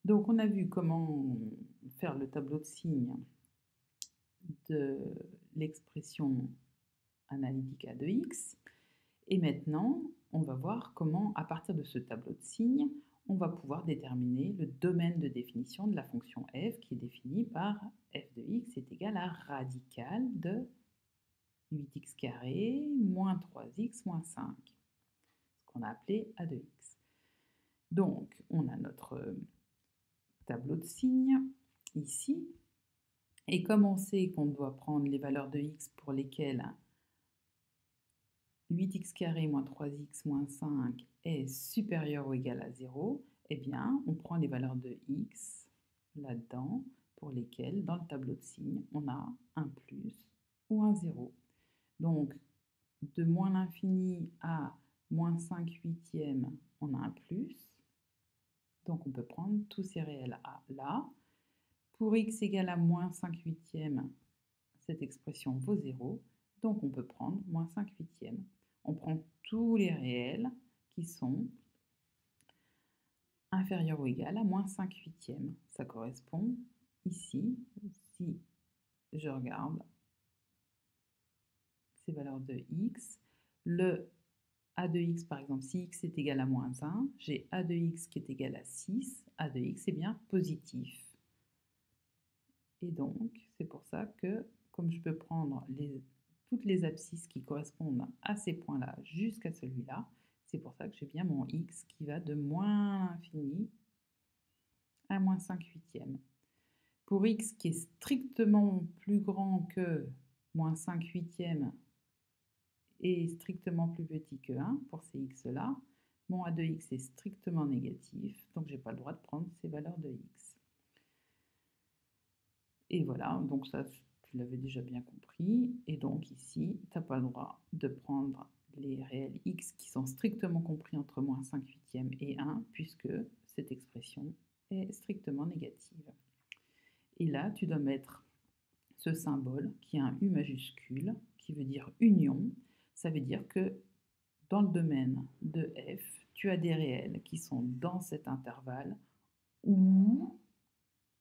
Donc, on a vu comment faire le tableau de signes de l'expression analytique A de x. Et maintenant, on va voir comment, à partir de ce tableau de signes, on va pouvoir déterminer le domaine de définition de la fonction f qui est définie par f de x est égal à radical de 8x carré moins 3x moins 5, ce qu'on a appelé A de x. Donc, on a notre tableau de signes ici. Et comme on sait qu'on doit prendre les valeurs de x pour lesquelles 8x carré moins 3x moins 5 est supérieur ou égal à 0, eh bien, on prend les valeurs de x là-dedans pour lesquelles, dans le tableau de signes, on a un plus ou un 0. Donc, de moins l'infini à moins 5 huitièmes, on a un plus. Donc, on peut prendre tous ces réels A là. Pour x égale à moins 5 huitièmes, cette expression vaut 0. Donc, on peut prendre moins 5 huitièmes. On prend tous les réels qui sont inférieurs ou égal à moins 5 huitièmes. Ça correspond ici, si je regarde ces valeurs de x, le a de x, par exemple, si x est égal à moins 1, j'ai a de x qui est égal à 6, a de x est bien positif. Et donc, c'est pour ça que, comme je peux prendre toutes les abscisses qui correspondent à ces points-là jusqu'à celui-là, c'est pour ça que j'ai bien mon x qui va de moins l'infini à moins 5 huitièmes. Pour x qui est strictement plus grand que moins 5 huitièmes et strictement plus petit que 1, pour ces x-là, mon a de x est strictement négatif, donc je n'ai pas le droit de prendre ces valeurs de x. Et voilà, donc ça, tu l'avais déjà bien compris. Et donc ici, tu n'as pas le droit de prendre les réels x qui sont strictement compris entre moins 5 huitièmes et 1, puisque cette expression est strictement négative. Et là, tu dois mettre ce symbole qui a un U majuscule, qui veut dire union. Ça veut dire que dans le domaine de f, tu as des réels qui sont dans cet intervalle où,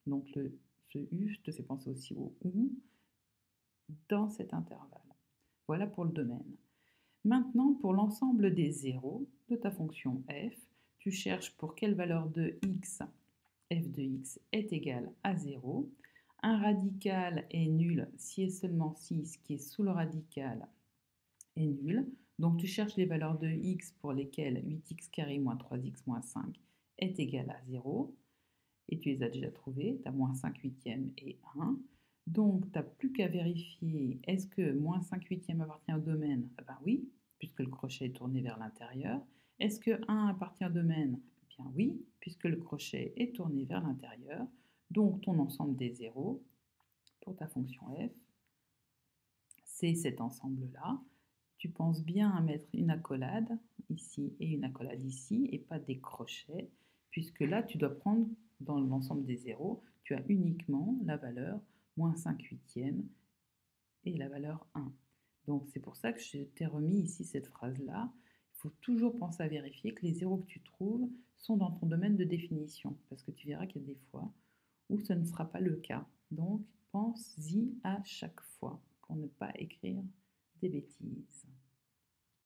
donc ce U te fait penser aussi au ou, dans cet intervalle. Voilà pour le domaine. Maintenant, pour l'ensemble des zéros de ta fonction f, tu cherches pour quelle valeur de x f de x est égal à 0. Un radical est nul si et seulement si ce qui est sous le radical est nul. Donc tu cherches les valeurs de x pour lesquelles 8x carré moins 3x moins 5 est égal à 0. Et tu les as déjà trouvées, tu as moins 5 huitièmes et 1. Donc, tu n'as plus qu'à vérifier, est-ce que moins 5 huitièmes appartient au domaine? Ah ben oui, puisque le crochet est tourné vers l'intérieur. Est-ce que 1 appartient au domaine? Eh bien oui, puisque le crochet est tourné vers l'intérieur. Donc, ton ensemble des zéros pour ta fonction f, c'est cet ensemble-là. Tu penses bien à mettre une accolade ici et une accolade ici, et pas des crochets, puisque là, tu dois prendre dans l'ensemble des zéros, tu as uniquement la valeur moins 5 huitièmes et la valeur 1. Donc c'est pour ça que je t'ai remis ici cette phrase-là. Il faut toujours penser à vérifier que les zéros que tu trouves sont dans ton domaine de définition, parce que tu verras qu'il y a des fois où ce ne sera pas le cas. Donc pense-y à chaque fois pour ne pas écrire des bêtises.